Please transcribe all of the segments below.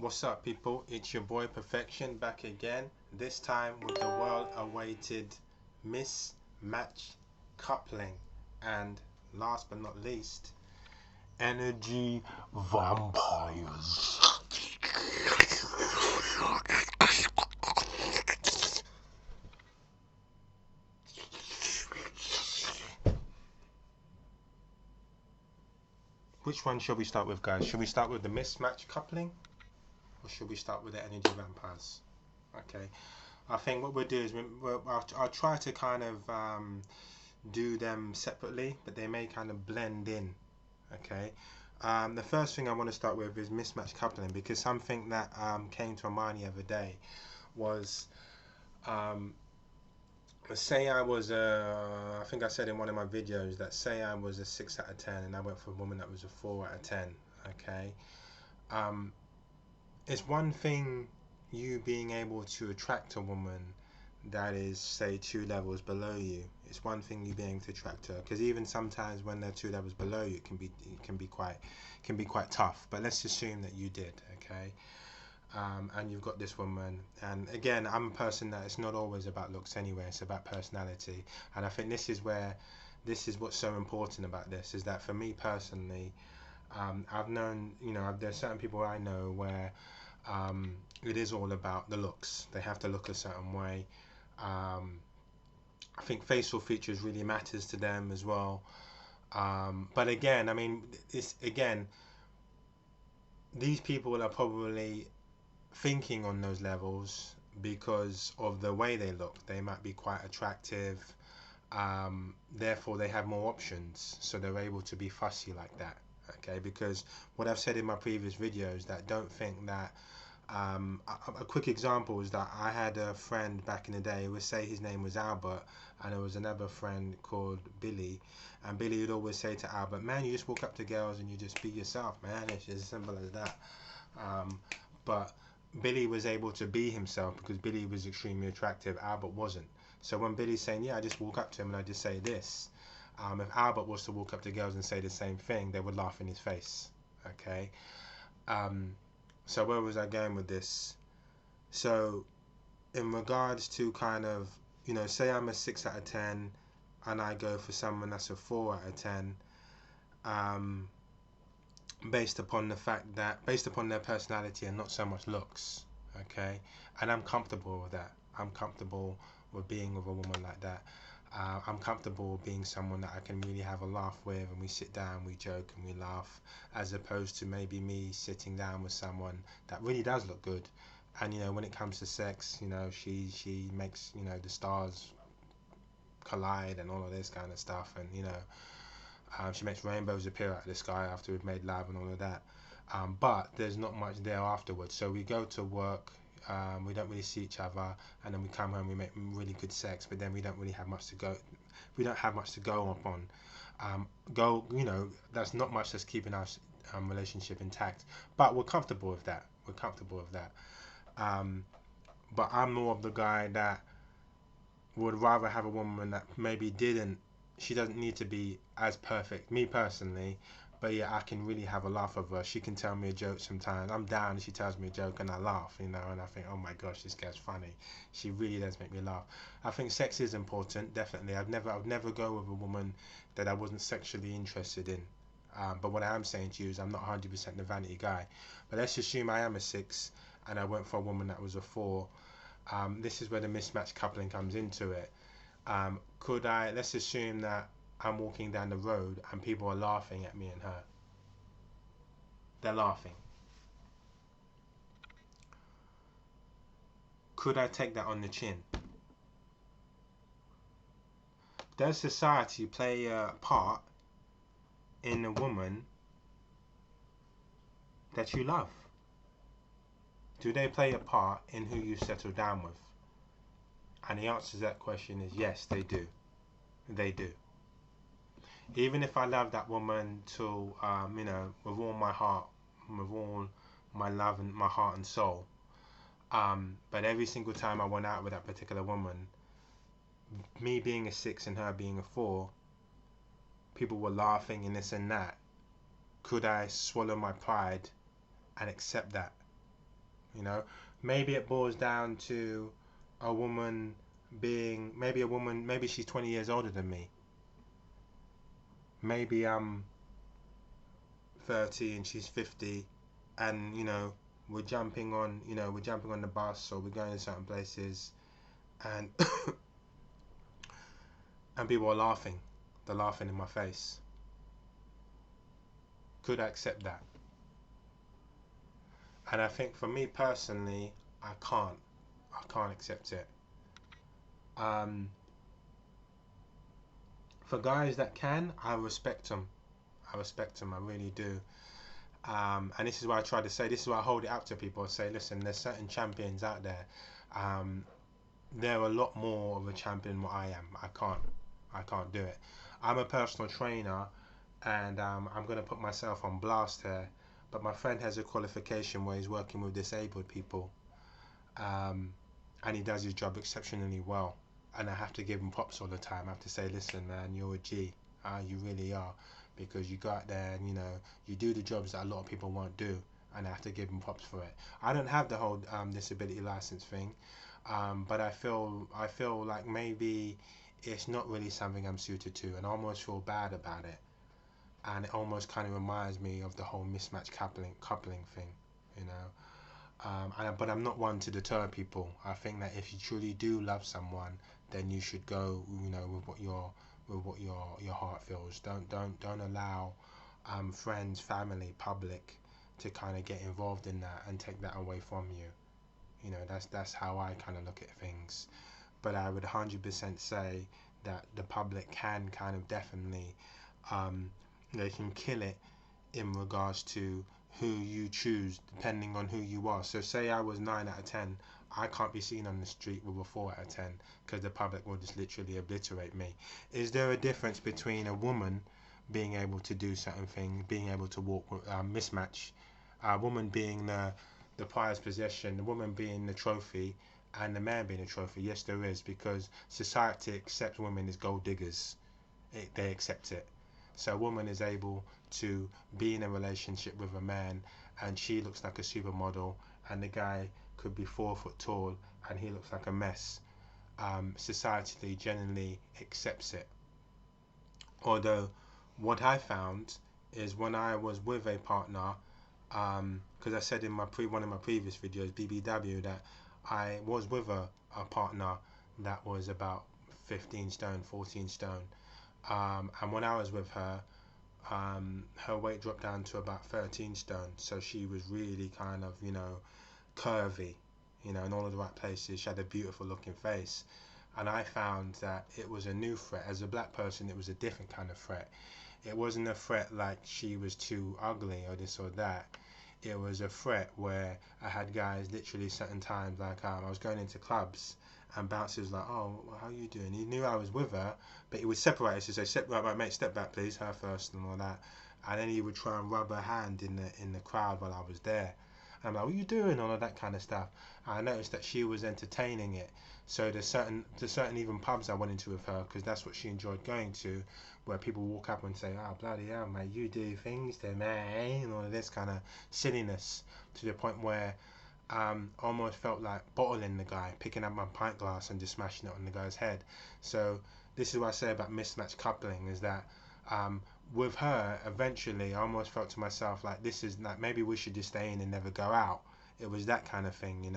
What's up, people? It's your boy Perfection back again, this time with the well-awaited mismatch coupling, and last but not least, energy vampires. Which one should we start with, guys? Should we start with the mismatch coupling, or should we start with the energy vampires? Okay, I think what we'll do is I'll try to kind of do them separately, but they may kind of blend in. Okay, the first thing I want to start with is mismatch coupling, because something that came to my mind the other day was, um, say I was I think I said in one of my videos that say I was a 6 out of 10 and I went for a woman that was a 4 out of 10. Okay, um, it's one thing you being able to attract a woman that is, say, 2 levels below you. It's one thing you being able to attract her, because even sometimes when they're 2 levels below you, it can be quite tough. But let's assume that you did, okay, and you've got this woman. And again, I'm a person that it's not always about looks anyway. It's about personality, and I think this is what's so important about this, is that for me personally, I've known, there's certain people I know where it is all about the looks. They have to look a certain way. I think facial features really matters to them as well. But again, I mean, it's again, these people are probably thinking on those levels because of the way they look. They might be quite attractive. Therefore, they have more options, so they're able to be fussy like that. Okay, because what I've said in my previous videos, that don't think that a quick example is that I had a friend back in the day, would say his name was Albert, and there was another friend called Billy, and Billy would always say to Albert, man, you just walk up to girls and you just be yourself, man, it's as simple as that. But Billy was able to be himself because Billy was extremely attractive, Albert wasn't. So when Billy's saying, yeah, I just walk up to him and I just say this, if Albert was to walk up to girls and say the same thing, they would laugh in his face. Okay. So where was I going with this? So in regards to kind of, say I'm a 6 out of 10 and I go for someone that's a 4 out of 10, um, based upon their personality and not so much looks. Okay, and I'm comfortable with that. I'm comfortable with being with a woman like that. I'm comfortable being someone that I can really have a laugh with, and we sit down, we joke, and we laugh, as opposed to maybe me sitting down with someone that really does look good, and when it comes to sex, she makes the stars collide and all of this kind of stuff, and she makes rainbows appear out of the sky after we've made love and all of that. But there's not much there afterwards. So we go to work, we don't really see each other, and then we come home, we make really good sex, but then we don't really have much to go. We don't have much to go up on. That's not much that's keeping our relationship intact. But we're comfortable with that. We're comfortable with that. But I'm more of the guy that would rather have a woman that maybe didn't. She doesn't need to be as perfect, me personally, but yeah, I can really have a laugh with her. She can tell me a joke sometimes. I'm down and she tells me a joke and I laugh, and I think, oh my gosh, this guy's funny. She really does make me laugh. I think sex is important, definitely. I'd never go with a woman that I wasn't sexually interested in. But what I am saying to you is I'm not 100% the vanity guy. But let's assume I am a 6 and I went for a woman that was a 4. This is where the mismatch coupling comes into it. Let's assume that I'm walking down the road and people are laughing at me and her. They're laughing. Could I take that on the chin? Does society play a part in a woman that you love? Do they play a part in who you settle down with? And the answer to that question is yes, they do. They do. Even if I love that woman to, with all my heart, with all my love and my heart and soul, but every single time I went out with that particular woman, me being a 6 and her being a 4, people were laughing and this and that. Could I swallow my pride and accept that? You know, maybe it boils down to a woman being, maybe she's 20 years older than me. Maybe I'm 30 and she's 50, and we're jumping on the bus, or we're going to certain places, and and people are laughing. They're laughing in my face. Could I accept that? And I think for me personally, I can't. I can't accept it. Um, for guys that can, I respect them. I respect them. I really do. And this is why I try to say. This is why I hold it out to people. I say, listen, there's certain champions out there. Um, they're a lot more of a champion than what I am. I can't do it. I'm a personal trainer, and I'm going to put myself on blast here. But my friend has a qualification where he's working with disabled people, um, and he does his job exceptionally well. And I have to give him props all the time. I have to say, listen, man, you're a G. You really are, because you go out there and you do the jobs that a lot of people won't do, and I have to give him props for it. I don't have the whole disability license thing, but I feel like maybe it's not really something I'm suited to, and I almost feel bad about it. And it almost kind of reminds me of the whole mismatch coupling thing, you know. But I'm not one to deter people. I think that if you truly do love someone, then you should go, with what your heart feels. Don't allow friends, family, public to kind of get involved in that and take that away from you. That's how I kind of look at things. But I would 100% say that the public can kind of definitely, um, they can kill it in regards to who you choose depending on who you are. So say I was 9 out of 10, I can't be seen on the street with a 4 out of 10, because the public will just literally obliterate me. Is there a difference between a woman being able to do certain things, being able to walk, mismatch, a woman being the prized possession, the woman being the trophy, and the man being a trophy? Yes, there is, because society accepts women as gold diggers. They accept it. So a woman is able to be in a relationship with a man, and she looks like a supermodel, and the guy could be 4 foot tall and he looks like a mess. Society generally accepts it. Although, what I found is when I was with a partner, because I said in one of my previous videos, BBW, that I was with a partner that was about 15 stone, 14 stone. And when I was with her, her weight dropped down to about 13 stone. So she was really kind of, curvy, in all of the right places. She had a beautiful looking face. And I found that it was a new threat. As a black person, it was a different kind of threat. It wasn't a threat like she was too ugly or this or that. It was a threat where I had guys literally certain times, like I was going into clubs, and bouncers like, oh, well, how you doing? He knew I was with her, but he would separate us. He'd say, step right, mate, step back, please, her first, and all that. And then he would try and rub her hand in the crowd while I was there. And I'm like, what are you doing? All of that kind of stuff. And I noticed that she was entertaining it. So there's certain even pubs I went into with her, because that's what she enjoyed going to, where people walk up and say, oh, bloody hell, mate, you do things to me, and all of this kind of silliness, to the point where almost felt like bottling the guy, picking up my pint glass and just smashing it on the guy's head. So this is what I say about mismatch coupling, is that um, with her, eventually, I almost felt to myself like, this is like, maybe we should just stay in and never go out. It was that kind of thing.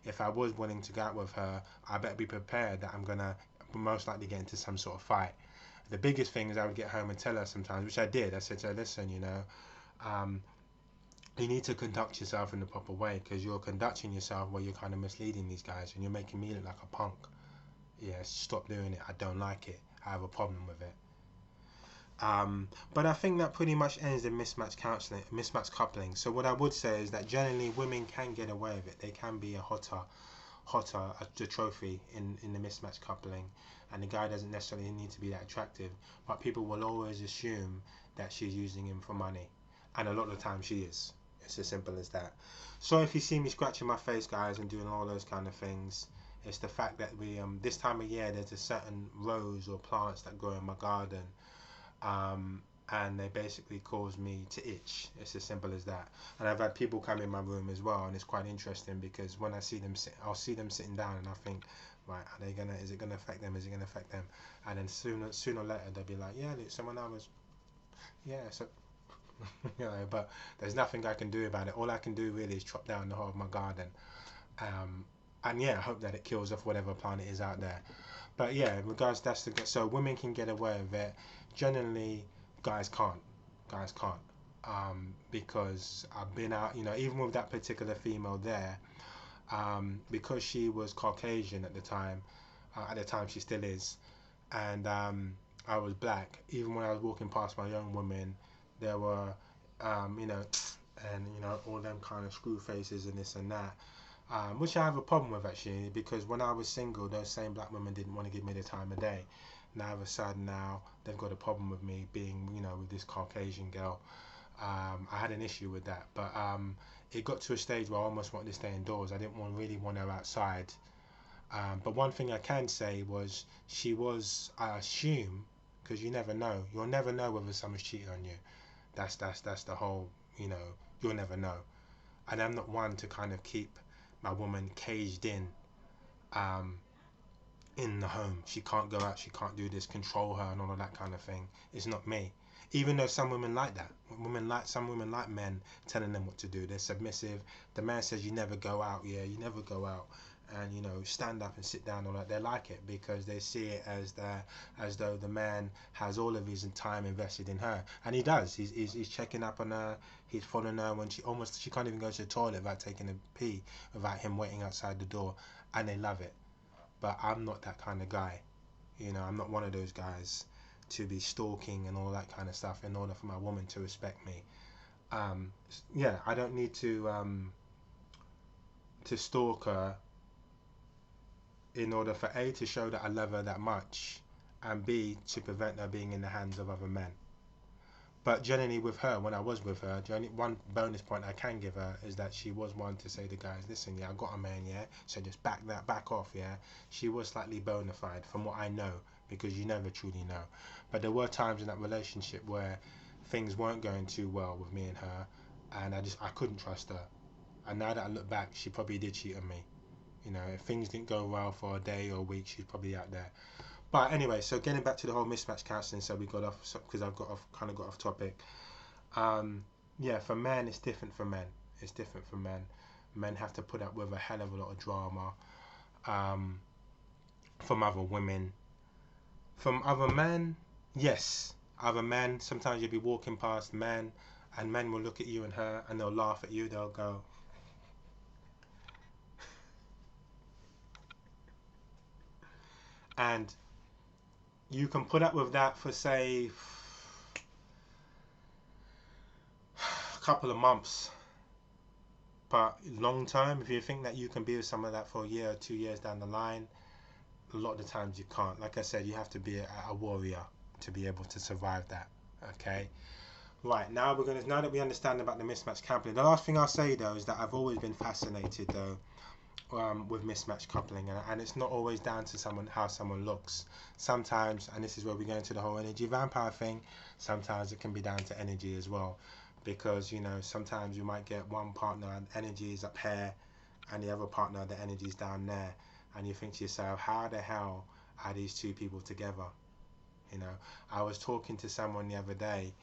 If I was willing to go out with her, I better be prepared that I'm gonna most likely get into some sort of fight. The biggest thing is I would get home and tell her sometimes, which I did. I said to her, listen, um, you need to conduct yourself in the proper way, because you're conducting yourself where you're kind of misleading these guys, and you're making me look like a punk. Yeah, stop doing it. I don't like it. I have a problem with it. But I think that pretty much ends the mismatch counseling, mismatch coupling. So what I would say is that generally women can get away with it. They can be a hotter the trophy in the mismatch coupling, and the guy doesn't necessarily need to be that attractive. But people will always assume that she's using him for money, and a lot of the time she is. It's as simple as that. So if you see me scratching my face, guys, and doing all those kind of things, it's the fact that we this time of year there's a certain rose or plants that grow in my garden, and they basically cause me to itch. It's as simple as that. And I've had people come in my room as well, and it's quite interesting because when I see them sit, I'll see them sitting down, and I think, right, are they gonna? Is it gonna affect them? Is it gonna affect them? And then sooner or later they'll be like, yeah, look, someone I was, yeah, so but there's nothing I can do about it. All I can do really is chop down the whole of my garden. Um, and yeah, I hope that it kills off whatever plant it is out there. But yeah, in regards that's the so women can get away with it. Generally, guys can't. Guys can't. Because I've been out, even with that particular female there, because she was Caucasian at the time. At the time, she still is, and I was black. Even when I was walking past my young women, there were, and all them kind of screw faces and this and that, which I have a problem with actually, because when I was single, those same black women didn't want to give me the time of day. Now all of a sudden now they've got a problem with me being, with this Caucasian girl. I had an issue with that, but it got to a stage where I almost wanted to stay indoors. I didn't really want her outside. But one thing I can say was she was, I assume, because you never know. You'll never know whether someone's cheating on you. That's the whole, you'll never know. And I'm not one to kind of keep my woman caged um, in the home. She can't go out, she can't do this, control her and all of that kind of thing. It's not me. Even though some women like that. Some women like men telling them what to do. They're submissive. The man says you never go out, yeah, you never go out and stand up and sit down, all that. They like it because they see it as though the man has all of his time invested in her, and he does. He's checking up on her, he's following her when she can't even go to the toilet without taking a pee, without him waiting outside the door, and they love it. But I'm not that kind of guy. I'm not one of those guys to be stalking and all that kind of stuff in order for my woman to respect me. Yeah, I don't need to stalk her in order for A, to show that I love her that much, and B, to prevent her being in the hands of other men. But generally with her, when I was with her, the only one bonus point I can give her is that she was one to say to guys, listen, yeah, I got a man, yeah, so just back off, yeah. She was slightly bona fide from what I know, because you never truly know. But there were times in that relationship where things weren't going too well with me and her, and I couldn't trust her. And now that I look back, she probably did cheat on me. If things didn't go well for a day or a week, she's probably out there. But anyway, so getting back to the whole mismatch counselling, so we got off because I've kind of got off topic. Yeah, for men, it's different for men. It's different for men. Men have to put up with a hell of a lot of drama um, from other women. From other men, yes. Other men, sometimes you'll be walking past men, and men will look at you and her, and they'll laugh at you. They'll go, and you can put up with that for say a couple of months, but long term, if you think that you can be with some of that for a year or 2 years down the line, a lot of the times you can't. Like I said, you have to be a warrior to be able to survive that. Okay, right, now that we understand about the mismatch coupling, the last thing I'll say though is that I've always been fascinated though with mismatch coupling, and it's not always down to how someone looks. Sometimes, and this is where we go into the whole energy vampire thing, sometimes it can be down to energy as well, because sometimes you might get one partner and energy is up here and the other partner the energy is down there, and you think to yourself, how the hell are these two people together? I was talking to someone the other day,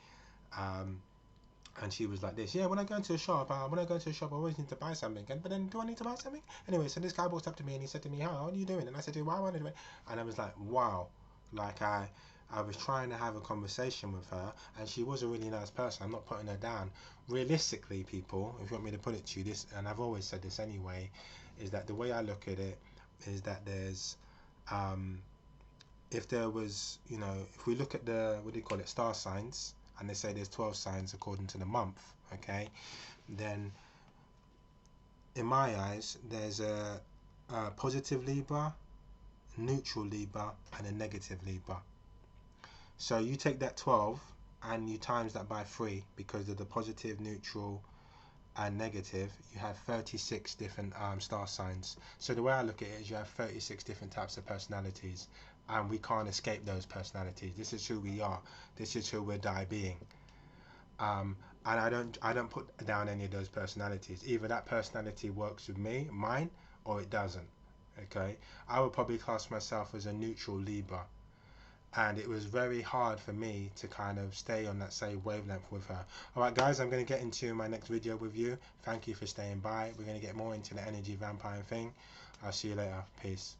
and she was like this, yeah, when I go into a shop, I always need to buy something. But then, do I need to buy something? Anyway, so this guy walked up to me and he said to me, how are you doing? And I said to him, why want to do it? And I was like, wow. Like I was trying to have a conversation with her, and she was a really nice person. I'm not putting her down. Realistically, people, if you want me to put it to you, this, and I've always said this anyway, is that the way I look at it is that there's, if there was, if we look at the, what do you call it, star signs, and they say there's 12 signs according to the month, okay, then in my eyes there's a positive Libra, neutral Libra, and a negative Libra. So you take that 12 and you times that by 3, because of the positive, neutral, and negative, you have 36 different star signs. So the way I look at it is you have 36 different types of personalities. and we can't escape those personalities. This is who we are. This is who we're die being. And I don't put down any of those personalities. Either that personality works with me, mine, or it doesn't. Okay, I would probably class myself as a neutral Libra, and it was very hard for me to kind of stay on that same wavelength with her. Alright guys, I'm going to get into my next video with you. Thank you for staying by. We're going to get more into the energy vampire thing. I'll see you later. Peace.